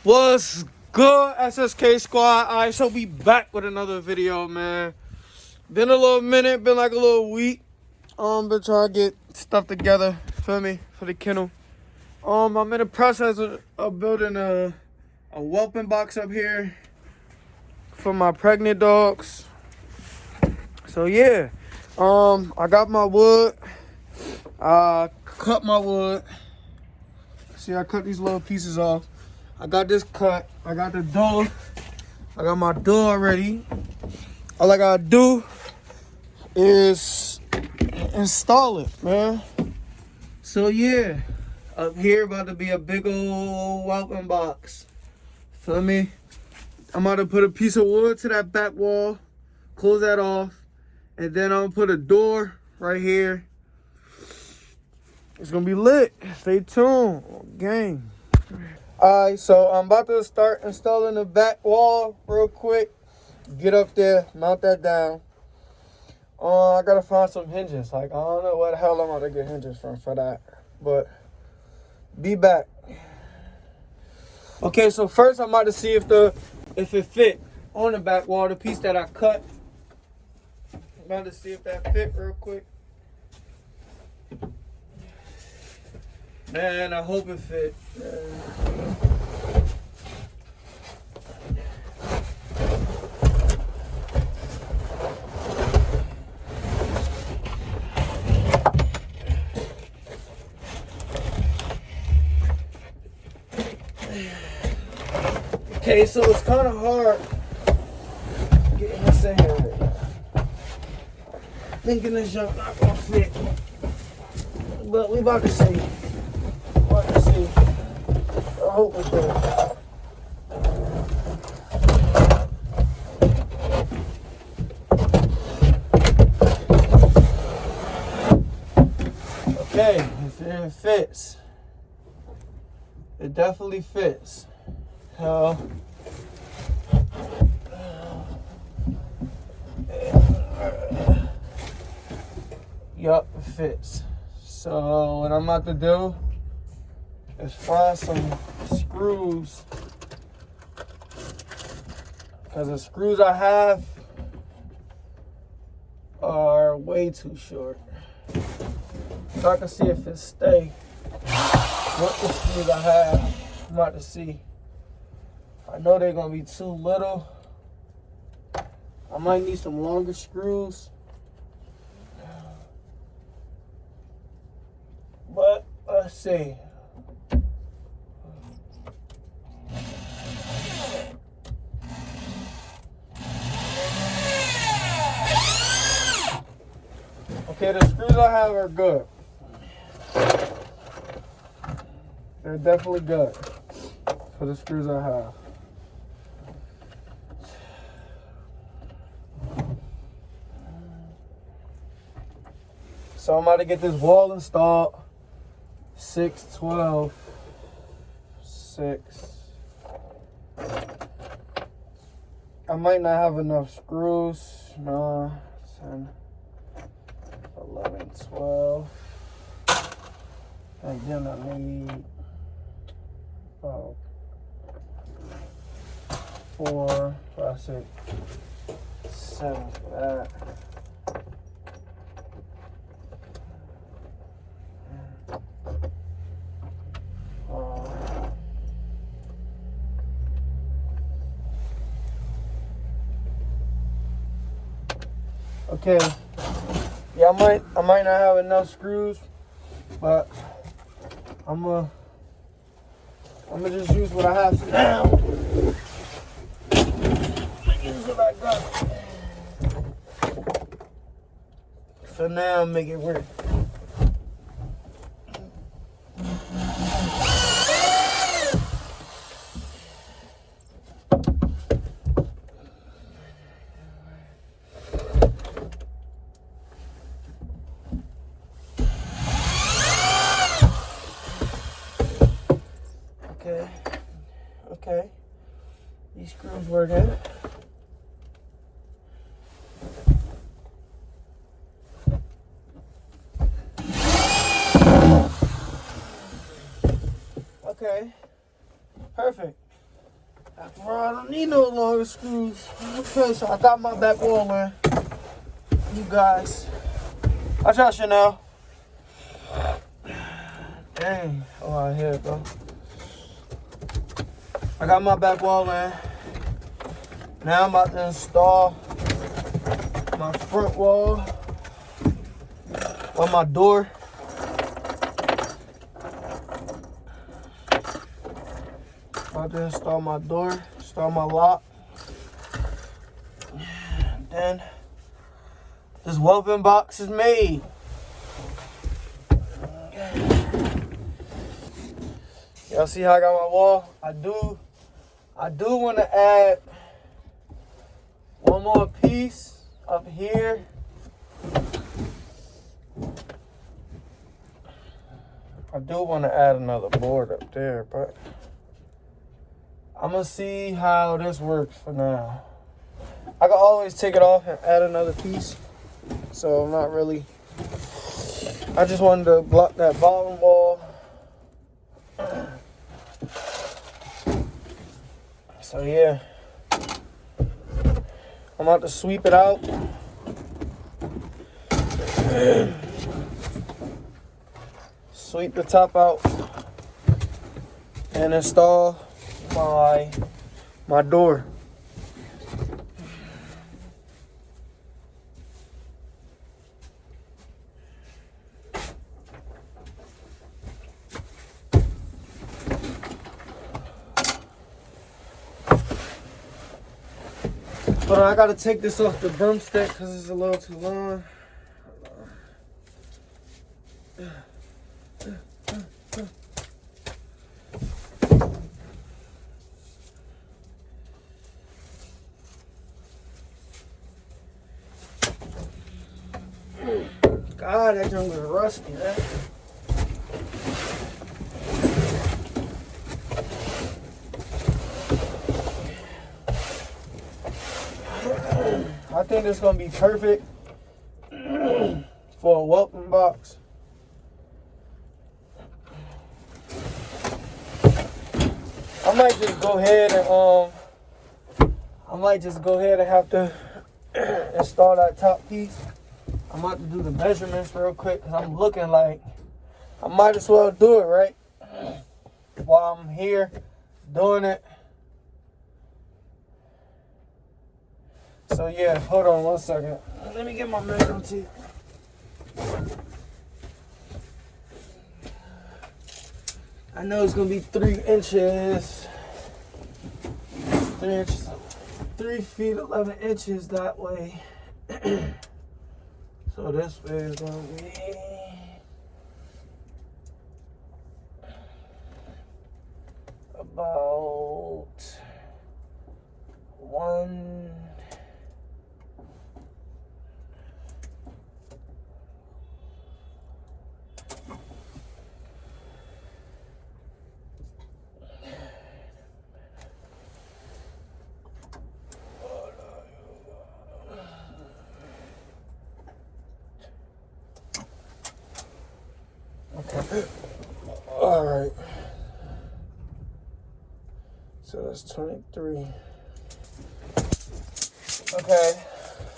What's good, SSK squad? Alright, so we back with another video, man. Been a little minute, been like a little week. Been trying to get stuff together, feel me, for the kennel. I'm in the process of building a whelping box up here for my pregnant dogs. So yeah, I got my wood. I cut my wood. See, I cut these little pieces off. I got this cut. I got the door. I got my door ready. All I gotta do is install it, man. So yeah, up here about to be a big old welcome box. Feel me? I'm about to put a piece of wood to that back wall, close that off, and then I'm gonna put a door right here. It's gonna be lit. Stay tuned, gang. Alright, so I'm about to start installing the back wall real quick. Get up there, mount that down. I gotta find some hinges. Like, I don't know where the hell I'm gonna get hinges from for that. But, be back. Okay, so first I'm about to see if it fit on the back wall, the piece that I cut. I'm about to see if that fit real quick. Man, I hope it fit. Okay, so it's kind of hard getting this in here right now. Thinking this junk not gonna fit, but we about to see. I hope it does. Okay, it fits. It definitely fits. Yup, it fits. So what I'm about to do is find some screws, because the screws I have are way too short. So I can see if it stay. What the screws I have, I'm about to see. I know they're gonna be too little. I might need some longer screws. But let's see. Okay, the screws I have are good. They're definitely good for the screws I have. So I'm about to get this wall installed. 6, 12, 6. I might not have enough screws. 9, 10. 11, 12. And then I need 4, 5, 6, 7 for that. Okay. Yeah, I might not have enough screws, but I'm gonna just use what I have for now. Use what I got. For now, make it work. Okay. These screws working. Okay. Perfect. After all, I don't need no longer screws. Okay, so I got my back wall in. You guys. Watch out, Chanel. Dang. Oh, here it go. I got my back wall in. Now I'm about to install my front wall on my door. About to install my door, install my lock. And then this Welping box is made. Y'all see how I got my wall? I do want to add one more piece up here. I do want to add another board up there, but I'm going to see how this works for now. I can always take it off and add another piece. So I'm not really... I just wanted to block that bottom wall. So yeah. I'm about to sweep it out. Sweep the top out. And install my door. But I gotta take this off the broomstick because it's a little too long. God, that junk is rusty, man. I think this is gonna be perfect for a Welping box. I might just go ahead and have to install that top piece. I'm about to do the measurements real quick because I'm looking like I might as well do it right while I'm here doing it. So yeah, hold on 1 second. Let me get my measuring tape. I know it's gonna be 3 inches. 3 inches. 3 feet 11 inches that way. So this way is gonna be about 1. Okay. All right. So that's 23.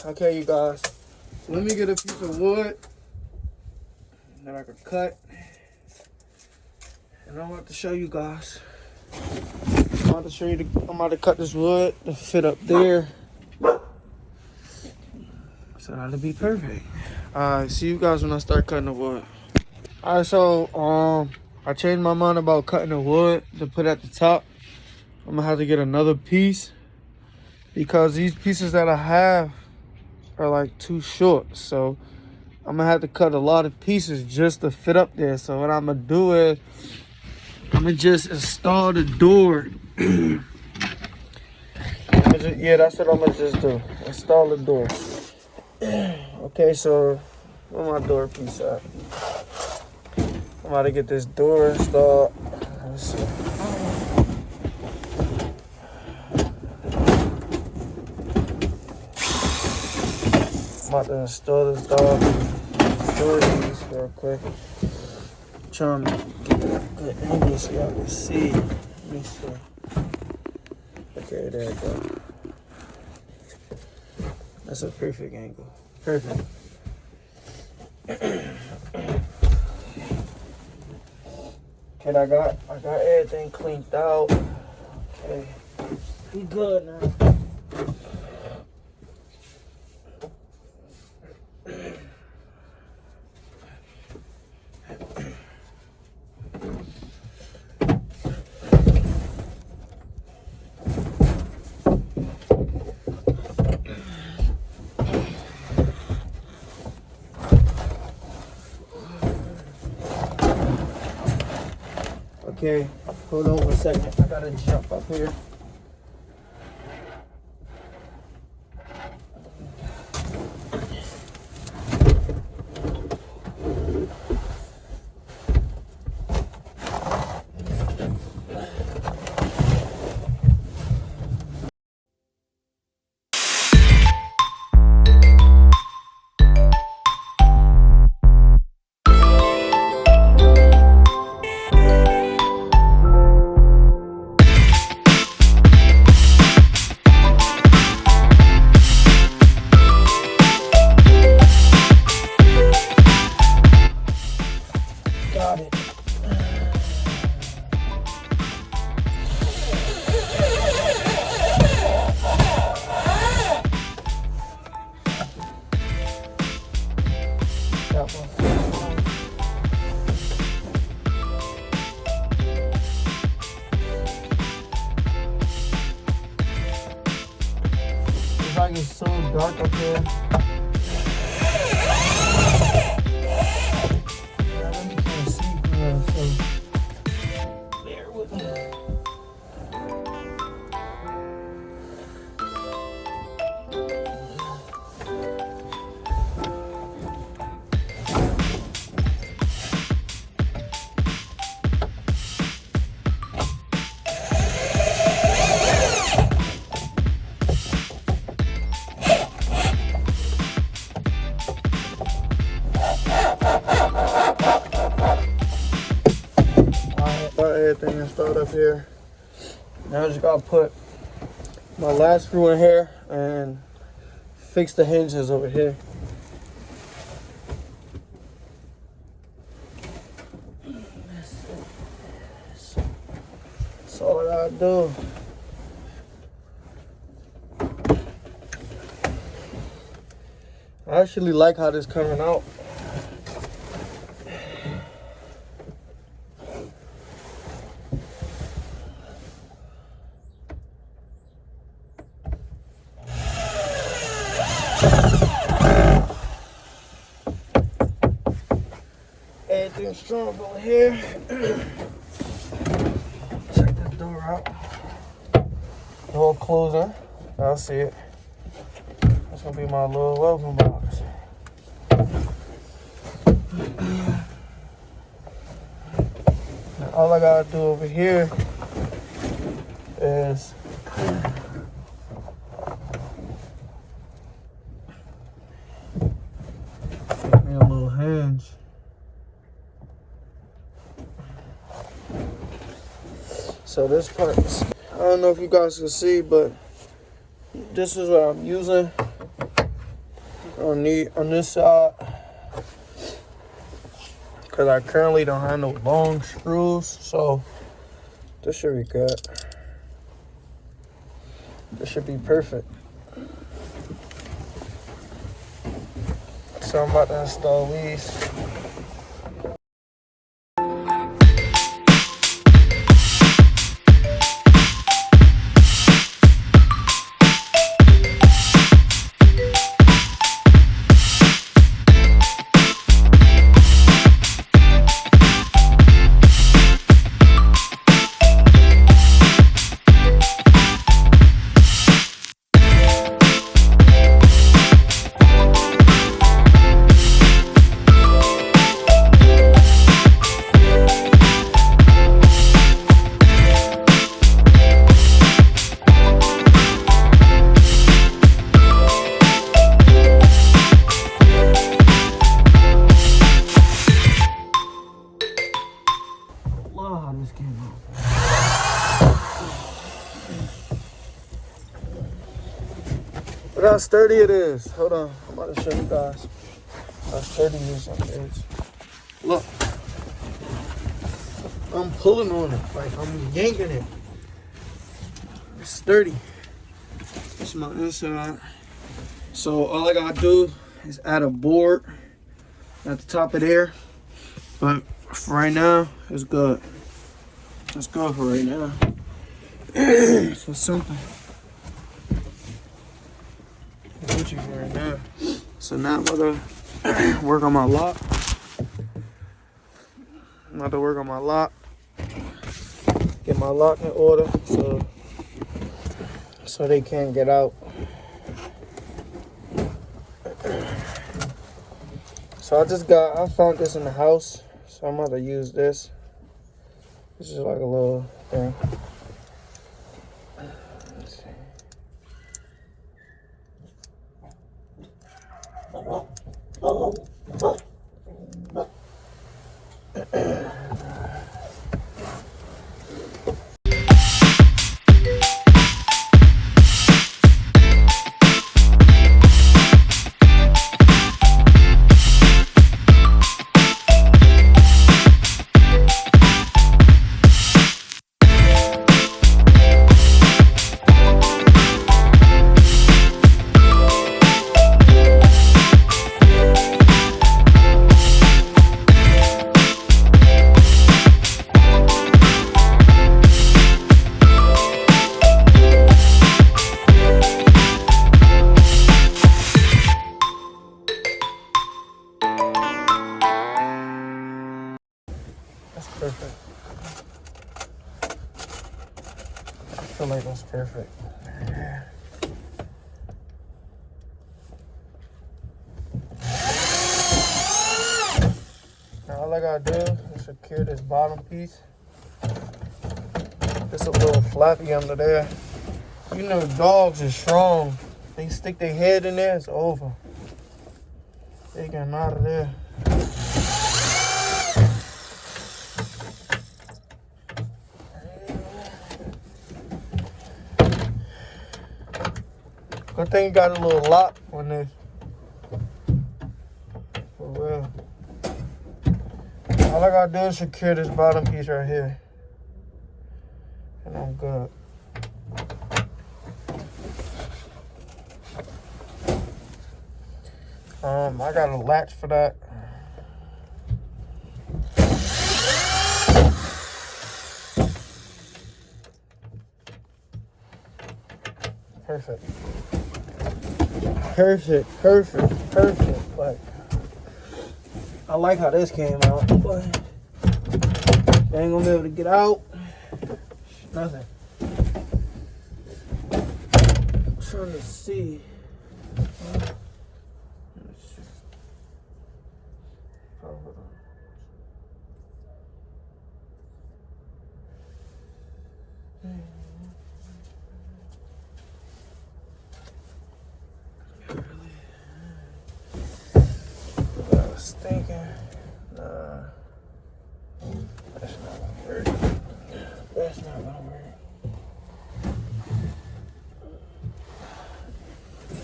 Okay, you guys. Let me get a piece of wood that I can cut. And I'm about to show you guys. I'm about to cut this wood to fit up there. So that'll be perfect. Alright, see you guys when I start cutting the wood. Alright, so I changed my mind about cutting the wood to put at the top. I'm gonna have to get another piece because these pieces that I have are like too short. So I'm gonna have to cut a lot of pieces just to fit up there. So what I'm gonna do is I'm gonna just install the door. Yeah, that's what I'm gonna just do. Install the door. Okay, so where my door piece at? I'm about to get this door installed. Let's see. I'm about to install this door piece real quick. I'm trying to get a good angle so y'all can see. Let me see. Okay, there you go. That's a perfect angle. Perfect. Okay, I got everything cleaned out. Okay, we good now. Okay, hold on 1 second. I gotta jump up here. Got it. That one. It's like it's so dark up here. Everything installed up here. Now I just gotta put my last screw in here and fix the hinges over here. That's all I gotta do. I actually like how this coming out. Everything's strong over here. Check this door out. Door closer. I'll see it. That's gonna be my little welcome box. Now all I gotta do over here is make me a little hinge. So this part, I don't know if you guys can see, but this is what I'm using on this side, because I currently don't have no long screws, so this should be good. This should be perfect. So I'm about to install these. how sturdy it is. Hold on, I'm about to show you guys how sturdy this is. Look, I'm pulling on it, like I'm yanking it. It's sturdy. It's my inside. So all I gotta do is add a board at the top of there. But for right now, it's good. It's good for right now. So simple. What you right now? So now I'm gonna work on my lock. I'm about to work on my lock. Get my lock in order so they can't get out. So I found this in the house, so I'm about to use this. This is like a little thing. Let's see. That's perfect. I feel like that's perfect. Now all I gotta do is secure this bottom piece. It's a little flappy under there. You know dogs are strong. They stick their head in there, it's over. They get out of there. Good thing you got a little lock on this. For real. All I gotta do is secure this bottom piece right here. And I'm good. I got a latch for that. Perfect. Like, I like how this came out, but they ain't gonna be able to get out. Nothing. I'm trying to see. Thinking, nah, that's not gonna work. That's not gonna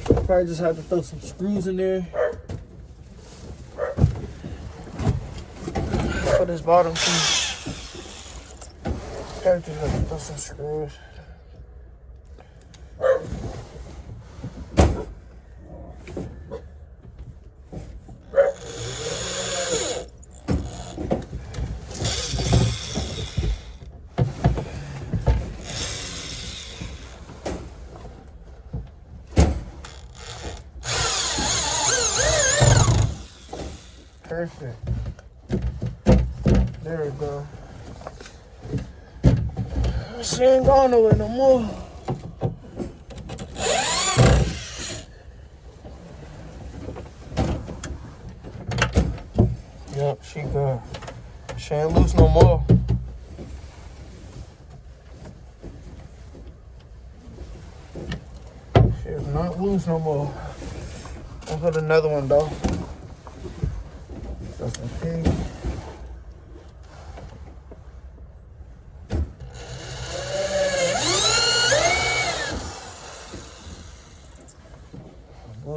work. Probably just have to throw some screws in there for this bottom piece. Probably just have to throw some screws. Perfect. There we go. She ain't going nowhere no more. Yep, she good. She ain't loose no more. She is not loose no more. I'll put another one though. Just in case.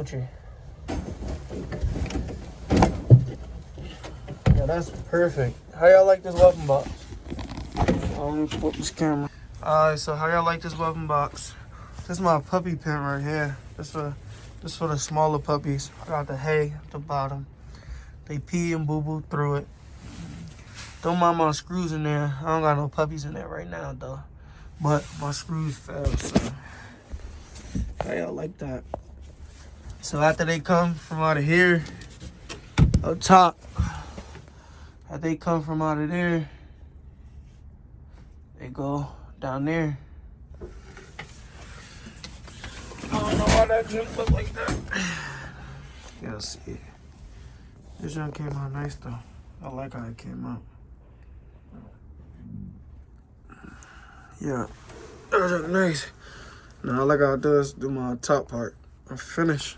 don't you? Yeah, that's perfect. How y'all like this weapon box? Let me flip this camera. Alright, so how y'all like this weapon box? This is my puppy pen right here. This for the smaller puppies. I got the hay at the bottom. They pee and boo-boo through it. Don't mind my screws in there. I don't got no puppies in there right now, though. But my screws fell, so how y'all like that? So after they come from out of here, up top, after they come from out of there, they go down there. I don't know why that just look like that. Y'all see it. This one came out nice, though. I like how it came out. Yeah, that was nice. Now all I gotta do is do my top part. I'm finished.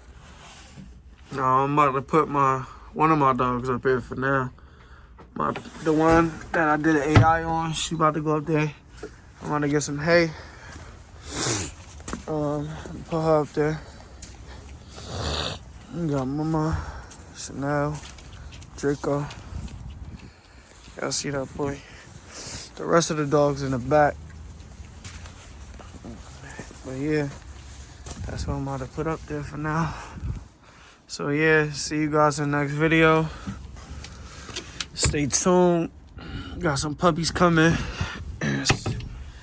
Now I'm about to put one of my dogs up here for now. The one that I did an AI on, she about to go up there. I'm about to get some hay. Put her up there. We got Mama, Chanel, Draco. Y'all see that boy? The rest of the dogs in the back. But yeah, that's what I'm about to put up there for now. So yeah, see you guys in the next video. Stay tuned. Got some puppies coming.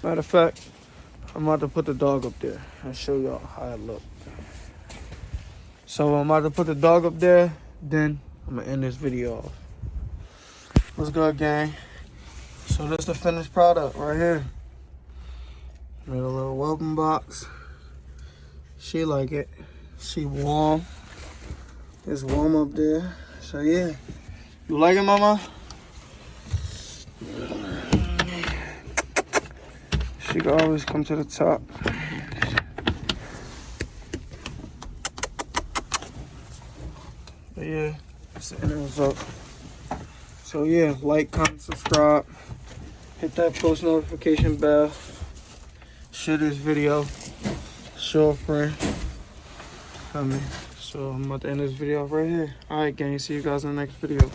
Matter of fact, I'm about to put the dog up there and show y'all how it look. So I'm about to put the dog up there, then I'm gonna end this video off. What's good, gang? So this is the finished product right here. Made a little welcome box. She like it. She warm. It's warm up there. So yeah. You like it, Mama? She can always come to the top. But yeah, that's the end result. So yeah, like, comment, subscribe. Hit that post notification bell. Share this video. Show a friend. So I'm about to end this video right here. Alright, gang. See you guys in the next video.